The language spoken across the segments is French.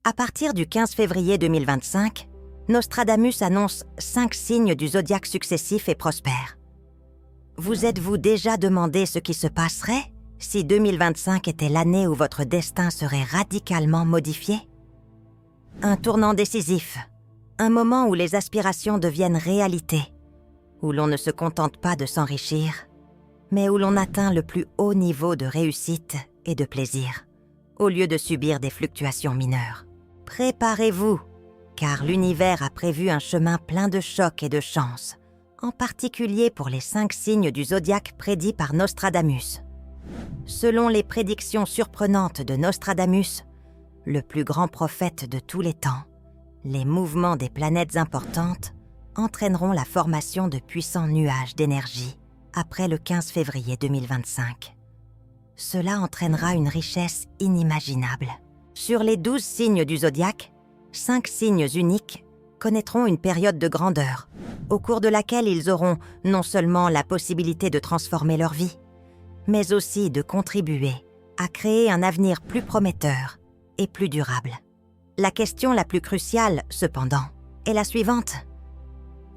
À partir du 15 février 2025, Nostradamus annonce 5 signes du zodiaque successifs et prospères. Vous êtes-vous déjà demandé ce qui se passerait si 2025 était l'année où votre destin serait radicalement modifié? Un tournant décisif, un moment où les aspirations deviennent réalité, où l'on ne se contente pas de s'enrichir, mais où l'on atteint le plus haut niveau de réussite et de plaisir, au lieu de subir des fluctuations mineures. Préparez-vous, car l'univers a prévu un chemin plein de chocs et de chances, en particulier pour les 5 signes du zodiaque prédits par Nostradamus. Selon les prédictions surprenantes de Nostradamus, le plus grand prophète de tous les temps, les mouvements des planètes importantes entraîneront la formation de puissants nuages d'énergie après le 15 février 2025. Cela entraînera une richesse inimaginable. Sur les 12 signes du zodiaque, 5 signes uniques connaîtront une période de grandeur, au cours de laquelle ils auront non seulement la possibilité de transformer leur vie, mais aussi de contribuer à créer un avenir plus prometteur et plus durable. La question la plus cruciale, cependant, est la suivante.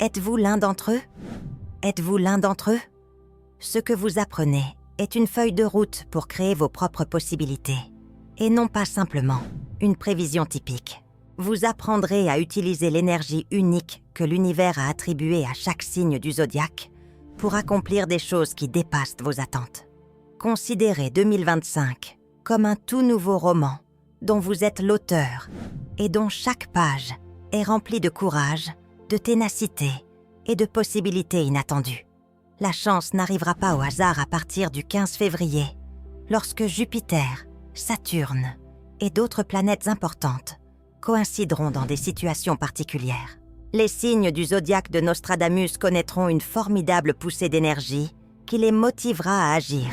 Êtes-vous l'un d'entre eux? Êtes-vous l'un d'entre eux? Ce que vous apprenez est une feuille de route pour créer vos propres possibilités, et non pas simplement une prévision typique. Vous apprendrez à utiliser l'énergie unique que l'univers a attribuée à chaque signe du zodiaque pour accomplir des choses qui dépassent vos attentes. Considérez 2025 comme un tout nouveau roman dont vous êtes l'auteur et dont chaque page est remplie de courage, de ténacité et de possibilités inattendues. La chance n'arrivera pas au hasard à partir du 15 février, lorsque Jupiter, Saturne et d'autres planètes importantes coïncideront dans des situations particulières. Les signes du zodiaque de Nostradamus connaîtront une formidable poussée d'énergie qui les motivera à agir,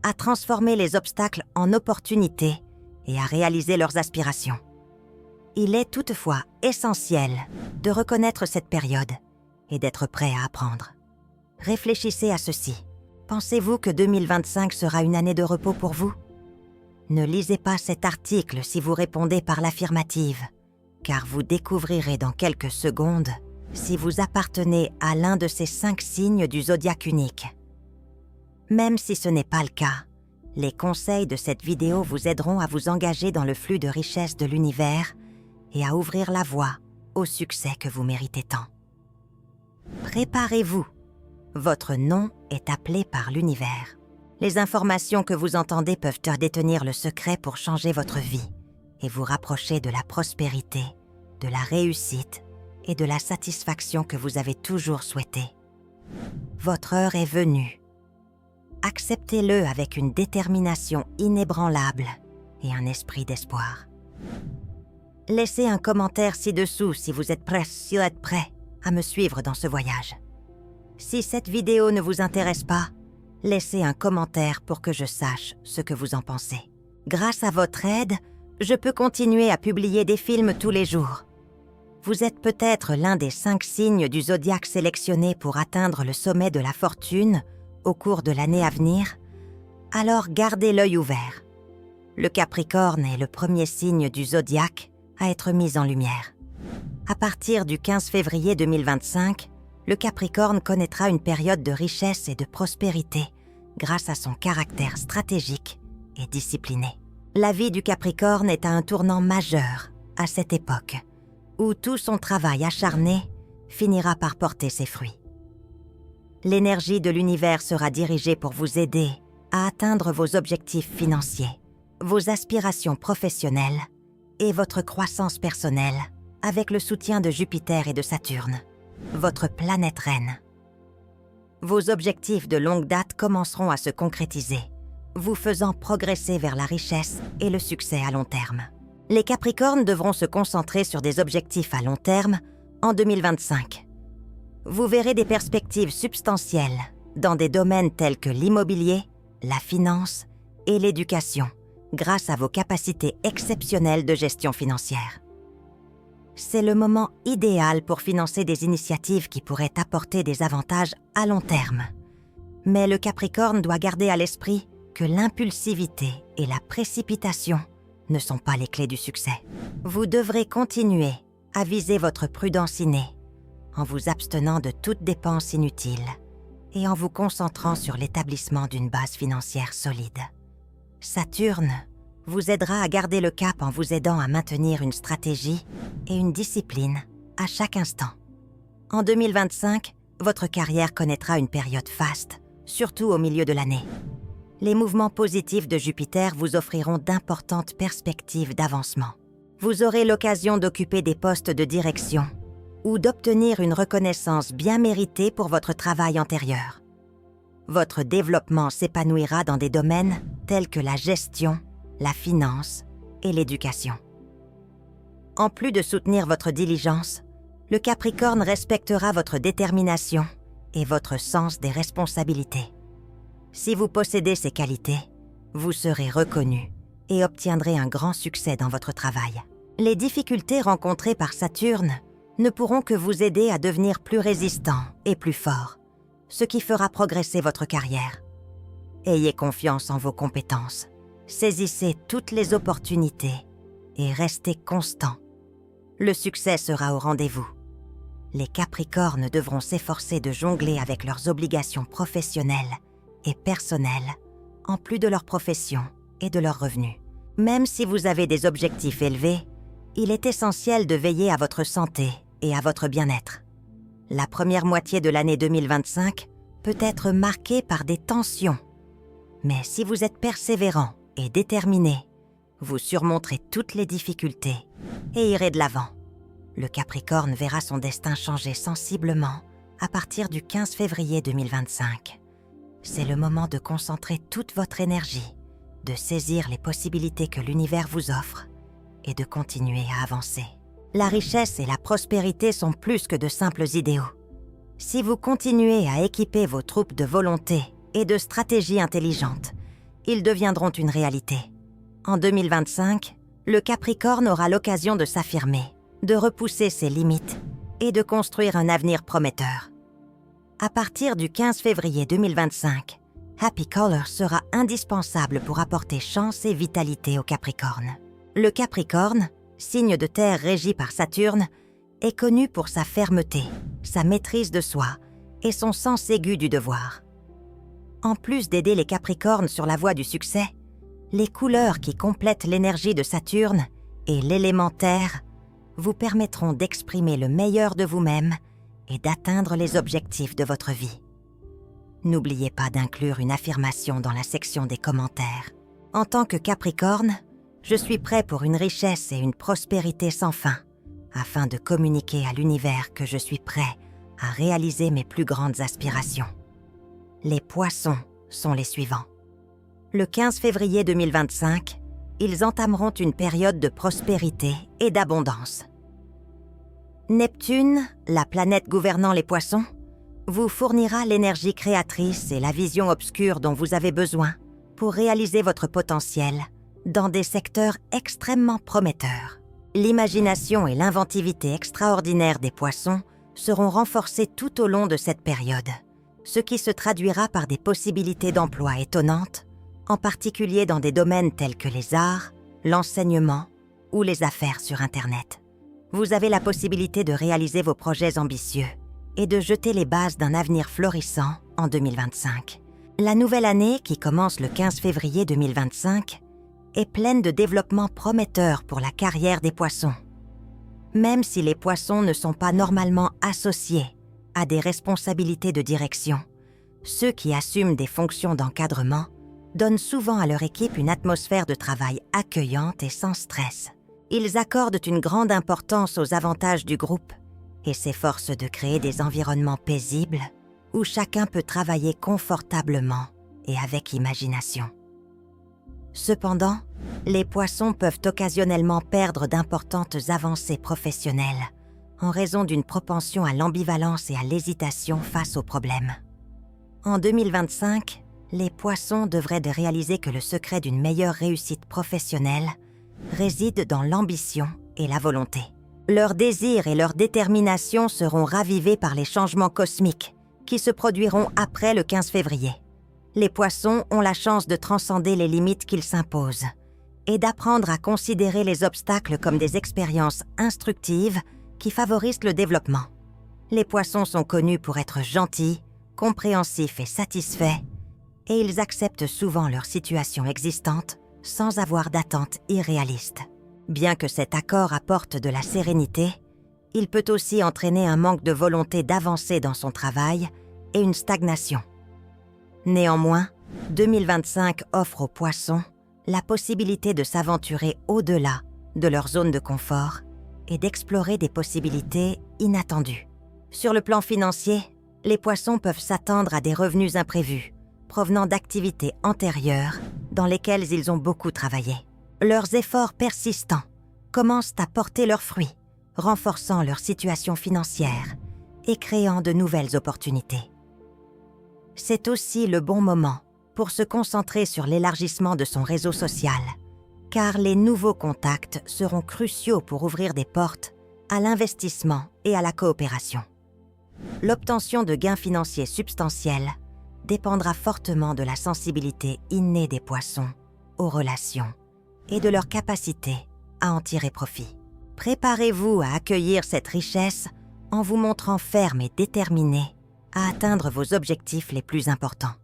à transformer les obstacles en opportunités et à réaliser leurs aspirations. Il est toutefois essentiel de reconnaître cette période et d'être prêt à apprendre. Réfléchissez à ceci. Pensez-vous que 2025 sera une année de repos pour vous? Ne lisez pas cet article si vous répondez par l'affirmative, car vous découvrirez dans quelques secondes si vous appartenez à l'un de ces 5 signes du zodiaque unique. Même si ce n'est pas le cas, les conseils de cette vidéo vous aideront à vous engager dans le flux de richesse de l'univers et à ouvrir la voie au succès que vous méritez tant. Préparez-vous. Votre nom est appelé par l'univers. Les informations que vous entendez peuvent détenir le secret pour changer votre vie et vous rapprocher de la prospérité, de la réussite et de la satisfaction que vous avez toujours souhaité. Votre heure est venue. Acceptez-le avec une détermination inébranlable et un esprit d'espoir. Laissez un commentaire ci-dessous si vous êtes prêt à me suivre dans ce voyage. Si cette vidéo ne vous intéresse pas, laissez un commentaire pour que je sache ce que vous en pensez. Grâce à votre aide, je peux continuer à publier des films tous les jours. Vous êtes peut-être l'un des 5 signes du zodiaque sélectionnés pour atteindre le sommet de la fortune au cours de l'année à venir, alors gardez l'œil ouvert. Le Capricorne est le premier signe du zodiaque à être mis en lumière. À partir du 15 février 2025, le Capricorne connaîtra une période de richesse et de prospérité grâce à son caractère stratégique et discipliné. La vie du Capricorne est à un tournant majeur à cette époque, où tout son travail acharné finira par porter ses fruits. L'énergie de l'univers sera dirigée pour vous aider à atteindre vos objectifs financiers, vos aspirations professionnelles et votre croissance personnelle avec le soutien de Jupiter et de Saturne, votre planète reine. Vos objectifs de longue date commenceront à se concrétiser, vous faisant progresser vers la richesse et le succès à long terme. Les Capricornes devront se concentrer sur des objectifs à long terme en 2025. Vous verrez des perspectives substantielles dans des domaines tels que l'immobilier, la finance et l'éducation, grâce à vos capacités exceptionnelles de gestion financière. C'est le moment idéal pour financer des initiatives qui pourraient apporter des avantages à long terme. Mais le Capricorne doit garder à l'esprit que l'impulsivité et la précipitation ne sont pas les clés du succès. Vous devrez continuer à viser votre prudence innée, en vous abstenant de toute dépense inutile et en vous concentrant sur l'établissement d'une base financière solide. Saturne vous aidera à garder le cap en vous aidant à maintenir une stratégie et une discipline à chaque instant. En 2025, votre carrière connaîtra une période faste, surtout au milieu de l'année. Les mouvements positifs de Jupiter vous offriront d'importantes perspectives d'avancement. Vous aurez l'occasion d'occuper des postes de direction ou d'obtenir une reconnaissance bien méritée pour votre travail antérieur. Votre développement s'épanouira dans des domaines tels que la gestion, la finance et l'éducation. En plus de soutenir votre diligence, le Capricorne respectera votre détermination et votre sens des responsabilités. Si vous possédez ces qualités, vous serez reconnu et obtiendrez un grand succès dans votre travail. Les difficultés rencontrées par Saturne ne pourront que vous aider à devenir plus résistant et plus fort, ce qui fera progresser votre carrière. Ayez confiance en vos compétences, saisissez toutes les opportunités et restez constant. Le succès sera au rendez-vous. Les Capricornes devront s'efforcer de jongler avec leurs obligations professionnelles et personnelles, en plus de leur profession et de leurs revenus. Même si vous avez des objectifs élevés, il est essentiel de veiller à votre santé et à votre bien-être. La première moitié de l'année 2025 peut être marquée par des tensions. Mais si vous êtes persévérant et déterminé, vous surmonterez toutes les difficultés et irez de l'avant. Le Capricorne verra son destin changer sensiblement à partir du 15 février 2025. C'est le moment de concentrer toute votre énergie, de saisir les possibilités que l'univers vous offre et de continuer à avancer. La richesse et la prospérité sont plus que de simples idéaux. Si vous continuez à équiper vos troupes de volonté et de stratégies intelligentes, ils deviendront une réalité. En 2025, le Capricorne aura l'occasion de s'affirmer, de repousser ses limites et de construire un avenir prometteur. À partir du 15 février 2025, Happy Color sera indispensable pour apporter chance et vitalité au Capricorne. Le Capricorne, signe de terre régi par Saturne, est connu pour sa fermeté, sa maîtrise de soi et son sens aigu du devoir. En plus d'aider les Capricornes sur la voie du succès, les couleurs qui complètent l'énergie de Saturne et l'élément terre vous permettront d'exprimer le meilleur de vous-même et d'atteindre les objectifs de votre vie. N'oubliez pas d'inclure une affirmation dans la section des commentaires. En tant que Capricorne, je suis prêt pour une richesse et une prospérité sans fin, afin de communiquer à l'univers que je suis prêt à réaliser mes plus grandes aspirations. Les Poissons sont les suivants. Le 15 février 2025, ils entameront une période de prospérité et d'abondance. Neptune, la planète gouvernant les Poissons, vous fournira l'énergie créatrice et la vision obscure dont vous avez besoin pour réaliser votre potentiel dans des secteurs extrêmement prometteurs. L'imagination et l'inventivité extraordinaire des Poissons seront renforcées tout au long de cette période, ce qui se traduira par des possibilités d'emploi étonnantes, en particulier dans des domaines tels que les arts, l'enseignement ou les affaires sur Internet. Vous avez la possibilité de réaliser vos projets ambitieux et de jeter les bases d'un avenir florissant en 2025. La nouvelle année, qui commence le 15 février 2025, est pleine de développements prometteurs pour la carrière des Poissons. Même si les Poissons ne sont pas normalement associés à des responsabilités de direction, ceux qui assument des fonctions d'encadrement donnent souvent à leur équipe une atmosphère de travail accueillante et sans stress. Ils accordent une grande importance aux avantages du groupe et s'efforcent de créer des environnements paisibles où chacun peut travailler confortablement et avec imagination. Cependant, les Poissons peuvent occasionnellement perdre d'importantes avancées professionnelles en raison d'une propension à l'ambivalence et à l'hésitation face aux problèmes. En 2025, les Poissons devraient réaliser que le secret d'une meilleure réussite professionnelle réside dans l'ambition et la volonté. Leurs désirs et leur détermination seront ravivés par les changements cosmiques qui se produiront après le 15 février. Les Poissons ont la chance de transcender les limites qu'ils s'imposent et d'apprendre à considérer les obstacles comme des expériences instructives qui favorisent le développement. Les poissons sont connus pour être gentils, compréhensifs et satisfaits, et ils acceptent souvent leur situation existante sans avoir d'attentes irréalistes. Bien que cet accord apporte de la sérénité, il peut aussi entraîner un manque de volonté d'avancer dans son travail et une stagnation. Néanmoins, 2025 offre aux poissons la possibilité de s'aventurer au-delà de leur zone de confort et d'explorer des possibilités inattendues. Sur le plan financier, les poissons peuvent s'attendre à des revenus imprévus, provenant d'activités antérieures dans lesquelles ils ont beaucoup travaillé. Leurs efforts persistants commencent à porter leurs fruits, renforçant leur situation financière et créant de nouvelles opportunités. C'est aussi le bon moment pour se concentrer sur l'élargissement de son réseau social, car les nouveaux contacts seront cruciaux pour ouvrir des portes à l'investissement et à la coopération. L'obtention de gains financiers substantiels dépendra fortement de la sensibilité innée des poissons aux relations et de leur capacité à en tirer profit. Préparez-vous à accueillir cette richesse en vous montrant ferme et déterminé à atteindre vos objectifs les plus importants.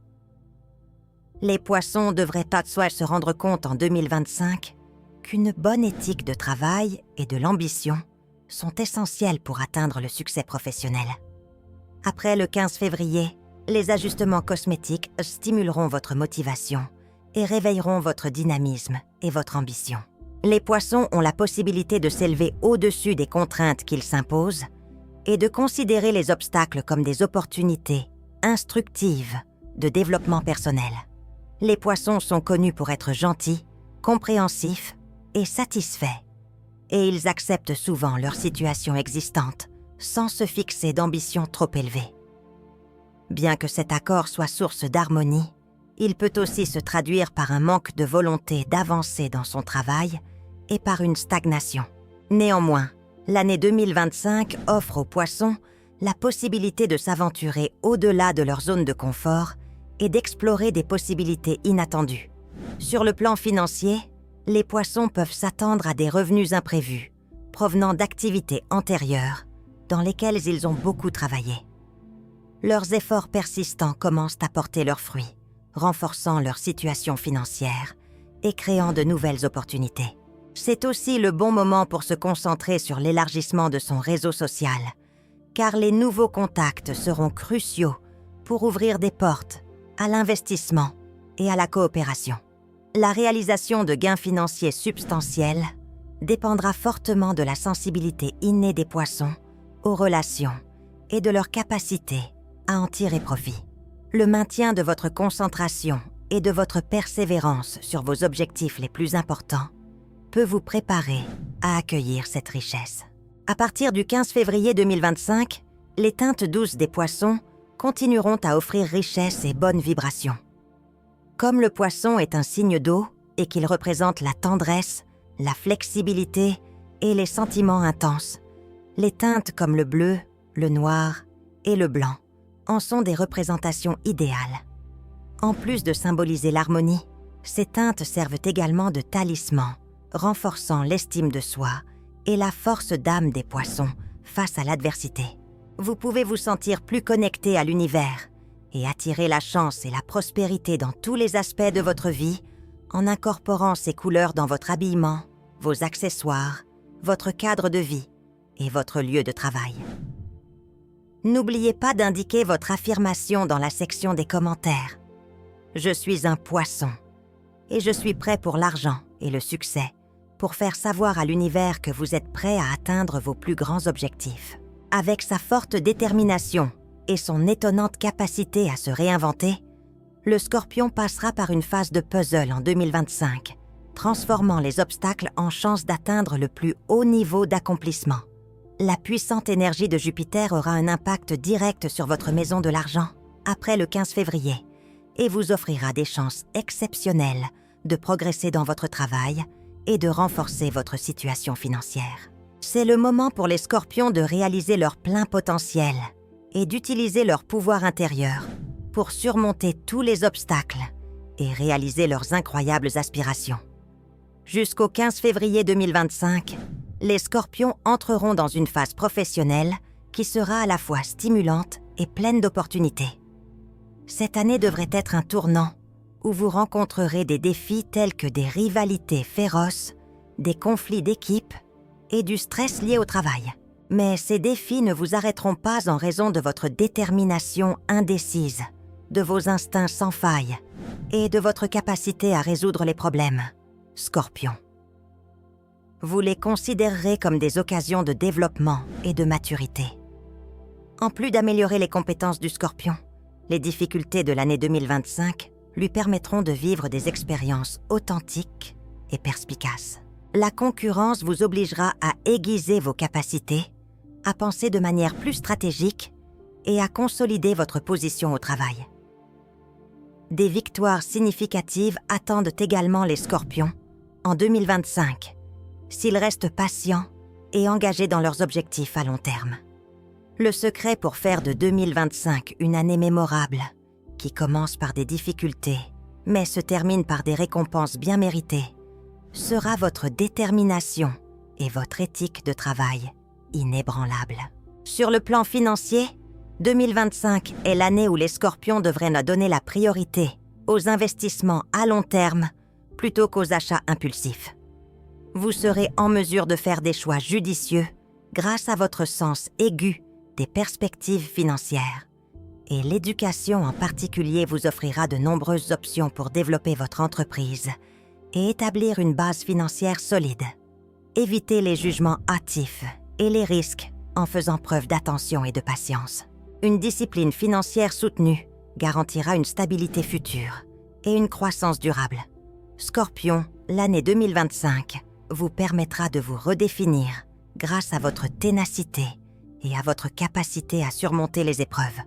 Les poissons devraient toutefois se rendre compte en 2025 qu'une bonne éthique de travail et de l'ambition sont essentielles pour atteindre le succès professionnel. Après le 15 février, les ajustements cosmétiques stimuleront votre motivation et réveilleront votre dynamisme et votre ambition. Les poissons ont la possibilité de s'élever au-dessus des contraintes qu'ils s'imposent et de considérer les obstacles comme des opportunités instructives de développement personnel. Les poissons sont connus pour être gentils, compréhensifs et satisfaits, et ils acceptent souvent leur situation existante sans se fixer d'ambitions trop élevées. Bien que cet accord soit source d'harmonie, il peut aussi se traduire par un manque de volonté d'avancer dans son travail et par une stagnation. Néanmoins, l'année 2025 offre aux poissons la possibilité de s'aventurer au-delà de leur zone de confort et d'explorer des possibilités inattendues. Sur le plan financier, les poissons peuvent s'attendre à des revenus imprévus, provenant d'activités antérieures dans lesquelles ils ont beaucoup travaillé. Leurs efforts persistants commencent à porter leurs fruits, renforçant leur situation financière et créant de nouvelles opportunités. C'est aussi le bon moment pour se concentrer sur l'élargissement de son réseau social, car les nouveaux contacts seront cruciaux pour ouvrir des portes à l'investissement et à la coopération. La réalisation de gains financiers substantiels dépendra fortement de la sensibilité innée des poissons aux relations et de leur capacité à en tirer profit. Le maintien de votre concentration et de votre persévérance sur vos objectifs les plus importants peut vous préparer à accueillir cette richesse. À partir du 15 février 2025, les teintes douces des poissons continueront à offrir richesse et bonnes vibrations. Comme le poisson est un signe d'eau et qu'il représente la tendresse, la flexibilité et les sentiments intenses, les teintes comme le bleu, le noir et le blanc en sont des représentations idéales. En plus de symboliser l'harmonie, ces teintes servent également de talisman, renforçant l'estime de soi et la force d'âme des poissons face à l'adversité. Vous pouvez vous sentir plus connecté à l'univers et attirer la chance et la prospérité dans tous les aspects de votre vie en incorporant ces couleurs dans votre habillement, vos accessoires, votre cadre de vie et votre lieu de travail. N'oubliez pas d'indiquer votre affirmation dans la section des commentaires. Je suis un poisson et je suis prêt pour l'argent et le succès pour faire savoir à l'univers que vous êtes prêt à atteindre vos plus grands objectifs. Avec sa forte détermination et son étonnante capacité à se réinventer, le Scorpion passera par une phase de puzzle en 2025, transformant les obstacles en chances d'atteindre le plus haut niveau d'accomplissement. La puissante énergie de Jupiter aura un impact direct sur votre maison de l'argent après le 15 février et vous offrira des chances exceptionnelles de progresser dans votre travail et de renforcer votre situation financière. C'est le moment pour les Scorpions de réaliser leur plein potentiel et d'utiliser leur pouvoir intérieur pour surmonter tous les obstacles et réaliser leurs incroyables aspirations. Jusqu'au 15 février 2025, les Scorpions entreront dans une phase professionnelle qui sera à la fois stimulante et pleine d'opportunités. Cette année devrait être un tournant où vous rencontrerez des défis tels que des rivalités féroces, des conflits d'équipe et du stress lié au travail. Mais ces défis ne vous arrêteront pas en raison de votre détermination indécise, de vos instincts sans faille et de votre capacité à résoudre les problèmes. Scorpion. Vous les considérerez comme des occasions de développement et de maturité. En plus d'améliorer les compétences du Scorpion, les difficultés de l'année 2025 lui permettront de vivre des expériences authentiques et perspicaces. La concurrence vous obligera à aiguiser vos capacités, à penser de manière plus stratégique et à consolider votre position au travail. Des victoires significatives attendent également les Scorpions en 2025, s'ils restent patients et engagés dans leurs objectifs à long terme. Le secret pour faire de 2025 une année mémorable, qui commence par des difficultés, mais se termine par des récompenses bien méritées, sera votre détermination et votre éthique de travail inébranlable. Sur le plan financier, 2025 est l'année où les Scorpions devraient donner la priorité aux investissements à long terme plutôt qu'aux achats impulsifs. Vous serez en mesure de faire des choix judicieux grâce à votre sens aigu des perspectives financières. Et l'éducation en particulier vous offrira de nombreuses options pour développer votre entreprise et établir une base financière solide. Évitez les jugements hâtifs et les risques en faisant preuve d'attention et de patience. Une discipline financière soutenue garantira une stabilité future et une croissance durable. Scorpion, l'année 2025 vous permettra de vous redéfinir grâce à votre ténacité et à votre capacité à surmonter les épreuves.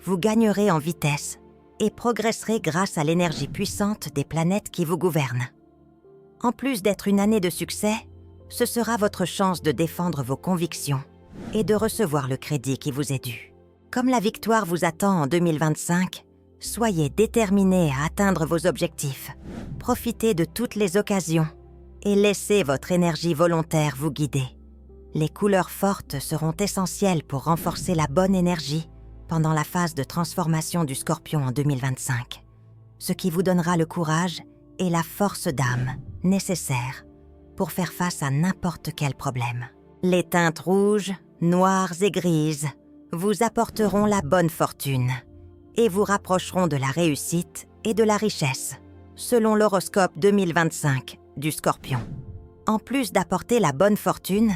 Vous gagnerez en vitesse et progresserez grâce à l'énergie puissante des planètes qui vous gouvernent. En plus d'être une année de succès, ce sera votre chance de défendre vos convictions et de recevoir le crédit qui vous est dû. Comme la victoire vous attend en 2025, soyez déterminés à atteindre vos objectifs. Profitez de toutes les occasions et laissez votre énergie volontaire vous guider. Les couleurs fortes seront essentielles pour renforcer la bonne énergie pendant la phase de transformation du Scorpion en 2025, ce qui vous donnera le courage et la force d'âme nécessaires pour faire face à n'importe quel problème. Les teintes rouges, noires et grises vous apporteront la bonne fortune et vous rapprocheront de la réussite et de la richesse, selon l'horoscope 2025 du Scorpion. En plus d'apporter la bonne fortune,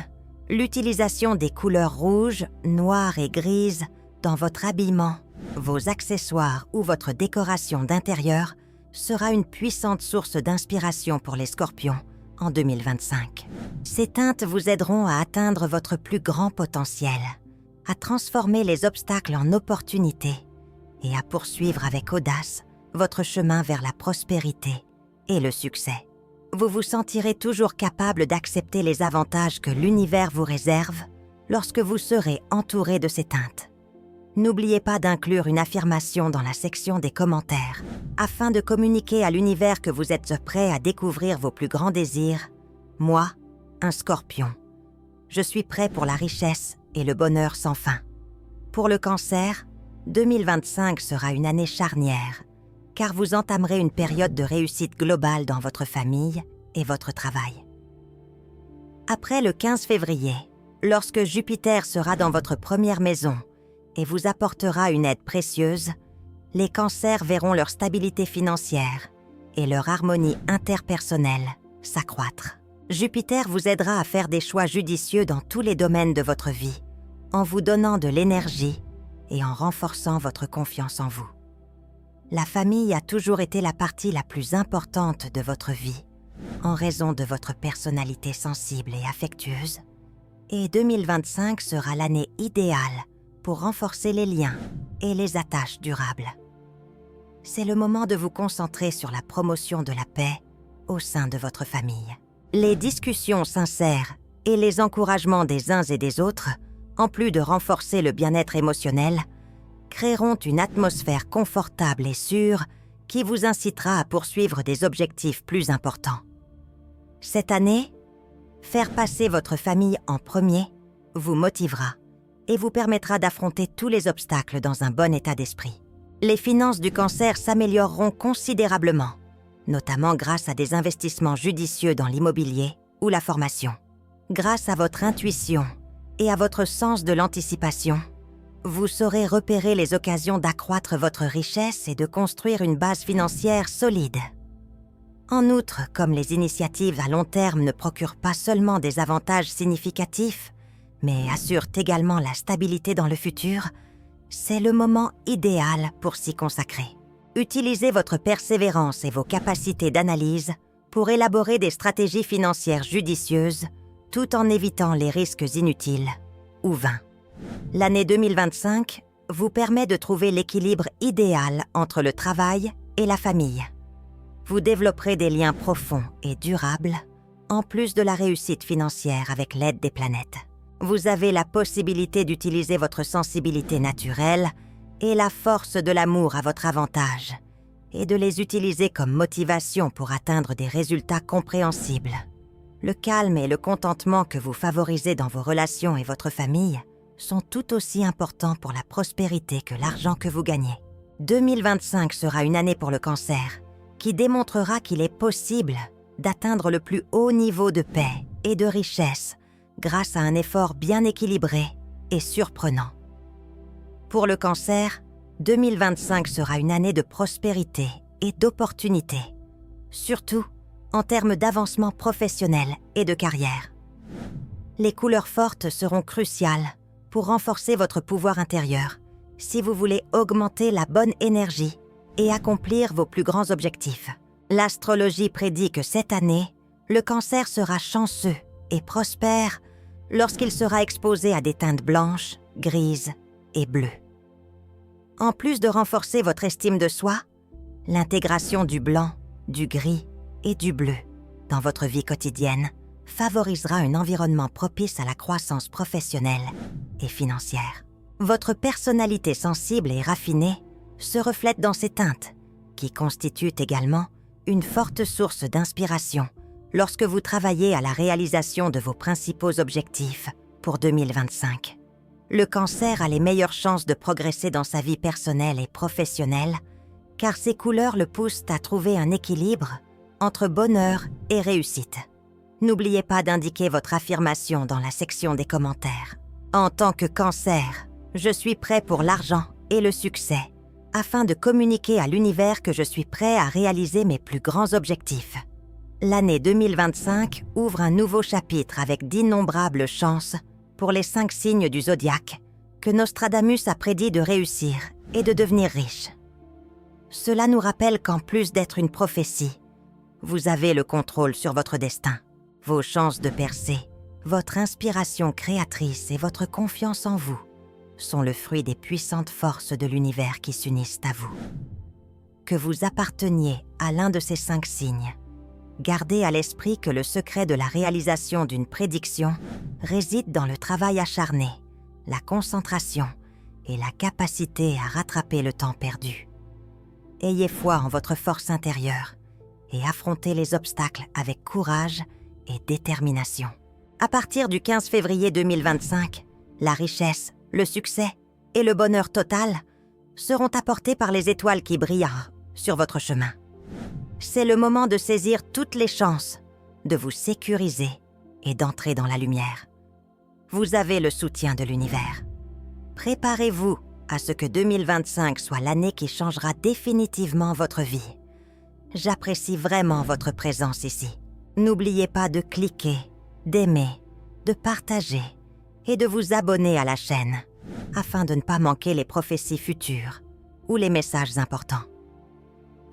l'utilisation des couleurs rouges, noires et grises dans votre habillement, vos accessoires ou votre décoration d'intérieur sera une puissante source d'inspiration pour les Scorpions en 2025. Ces teintes vous aideront à atteindre votre plus grand potentiel, à transformer les obstacles en opportunités et à poursuivre avec audace votre chemin vers la prospérité et le succès. Vous vous sentirez toujours capable d'accepter les avantages que l'univers vous réserve lorsque vous serez entouré de ces teintes. N'oubliez pas d'inclure une affirmation dans la section des commentaires afin de communiquer à l'univers que vous êtes prêt à découvrir vos plus grands désirs. Moi, un Scorpion. Je suis prêt pour la richesse et le bonheur sans fin. Pour le Cancer, 2025 sera une année charnière, car vous entamerez une période de réussite globale dans votre famille et votre travail. Après le 15 février, lorsque Jupiter sera dans votre première maison et vous apportera une aide précieuse, les Cancers verront leur stabilité financière et leur harmonie interpersonnelle s'accroître. Jupiter vous aidera à faire des choix judicieux dans tous les domaines de votre vie, en vous donnant de l'énergie et en renforçant votre confiance en vous. La famille a toujours été la partie la plus importante de votre vie, en raison de votre personnalité sensible et affectueuse, et 2025 sera l'année idéale pour renforcer les liens et les attaches durables. C'est le moment de vous concentrer sur la promotion de la paix au sein de votre famille. Les discussions sincères et les encouragements des uns et des autres, en plus de renforcer le bien-être émotionnel, créeront une atmosphère confortable et sûre qui vous incitera à poursuivre des objectifs plus importants. Cette année, faire passer votre famille en premier vous motivera et vous permettra d'affronter tous les obstacles dans un bon état d'esprit. Les finances du Cancer s'amélioreront considérablement, notamment grâce à des investissements judicieux dans l'immobilier ou la formation. Grâce à votre intuition et à votre sens de l'anticipation, vous saurez repérer les occasions d'accroître votre richesse et de construire une base financière solide. En outre, comme les initiatives à long terme ne procurent pas seulement des avantages significatifs, mais assurent également la stabilité dans le futur, c'est le moment idéal pour s'y consacrer. Utilisez votre persévérance et vos capacités d'analyse pour élaborer des stratégies financières judicieuses tout en évitant les risques inutiles ou vains. L'année 2025 vous permet de trouver l'équilibre idéal entre le travail et la famille. Vous développerez des liens profonds et durables, en plus de la réussite financière avec l'aide des planètes. Vous avez la possibilité d'utiliser votre sensibilité naturelle et la force de l'amour à votre avantage, et de les utiliser comme motivation pour atteindre des résultats compréhensibles. Le calme et le contentement que vous favorisez dans vos relations et votre famille sont tout aussi importants pour la prospérité que l'argent que vous gagnez. 2025 sera une année pour le Cancer qui démontrera qu'il est possible d'atteindre le plus haut niveau de paix et de richesse grâce à un effort bien équilibré et surprenant. Pour le Cancer, 2025 sera une année de prospérité et d'opportunités, surtout en termes d'avancement professionnel et de carrière. Les couleurs fortes seront cruciales pour renforcer votre pouvoir intérieur si vous voulez augmenter la bonne énergie et accomplir vos plus grands objectifs. L'astrologie prédit que cette année, le Cancer sera chanceux et prospère lorsqu'il sera exposé à des teintes blanches, grises et bleues. En plus de renforcer votre estime de soi, l'intégration du blanc, du gris et du bleu dans votre vie quotidienne favorisera un environnement propice à la croissance professionnelle et financière. Votre personnalité sensible et raffinée se reflète dans ces teintes, qui constituent également une forte source d'inspiration lorsque vous travaillez à la réalisation de vos principaux objectifs pour 2025. Le Cancer a les meilleures chances de progresser dans sa vie personnelle et professionnelle, car ses couleurs le poussent à trouver un équilibre entre bonheur et réussite. N'oubliez pas d'indiquer votre affirmation dans la section des commentaires. En tant que Cancer, je suis prêt pour l'argent et le succès, afin de communiquer à l'univers que je suis prêt à réaliser mes plus grands objectifs. L'année 2025 ouvre un nouveau chapitre avec d'innombrables chances pour les 5 signes du zodiaque que Nostradamus a prédit de réussir et de devenir riches. Cela nous rappelle qu'en plus d'être une prophétie, vous avez le contrôle sur votre destin, vos chances de percer, votre inspiration créatrice et votre confiance en vous sont le fruit des puissantes forces de l'univers qui s'unissent à vous. Que vous apparteniez à l'un de ces 5 signes, gardez à l'esprit que le secret de la réalisation d'une prédiction réside dans le travail acharné, la concentration et la capacité à rattraper le temps perdu. Ayez foi en votre force intérieure et affrontez les obstacles avec courage et détermination. À partir du 15 février 2025, la richesse, le succès et le bonheur total seront apportés par les étoiles qui brillent sur votre chemin. C'est le moment de saisir toutes les chances, de vous sécuriser et d'entrer dans la lumière. Vous avez le soutien de l'univers. Préparez-vous à ce que 2025 soit l'année qui changera définitivement votre vie. J'apprécie vraiment votre présence ici. N'oubliez pas de cliquer, d'aimer, de partager et de vous abonner à la chaîne afin de ne pas manquer les prophéties futures ou les messages importants.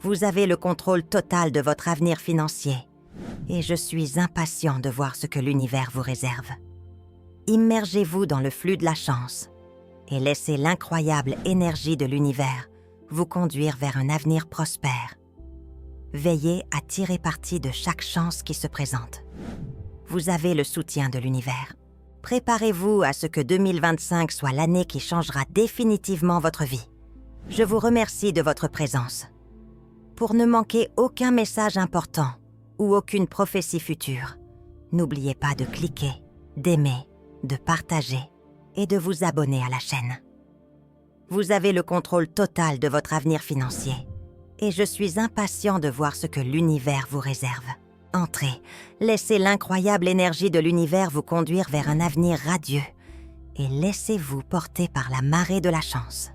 Vous avez le contrôle total de votre avenir financier et je suis impatient de voir ce que l'univers vous réserve. Immergez-vous dans le flux de la chance et laissez l'incroyable énergie de l'univers vous conduire vers un avenir prospère. Veillez à tirer parti de chaque chance qui se présente. Vous avez le soutien de l'univers. Préparez-vous à ce que 2025 soit l'année qui changera définitivement votre vie. Je vous remercie de votre présence. Pour ne manquer aucun message important ou aucune prophétie future, n'oubliez pas de cliquer, d'aimer, de partager et de vous abonner à la chaîne. Vous avez le contrôle total de votre avenir financier et je suis impatient de voir ce que l'univers vous réserve. Entrez, laissez l'incroyable énergie de l'univers vous conduire vers un avenir radieux et laissez-vous porter par la marée de la chance.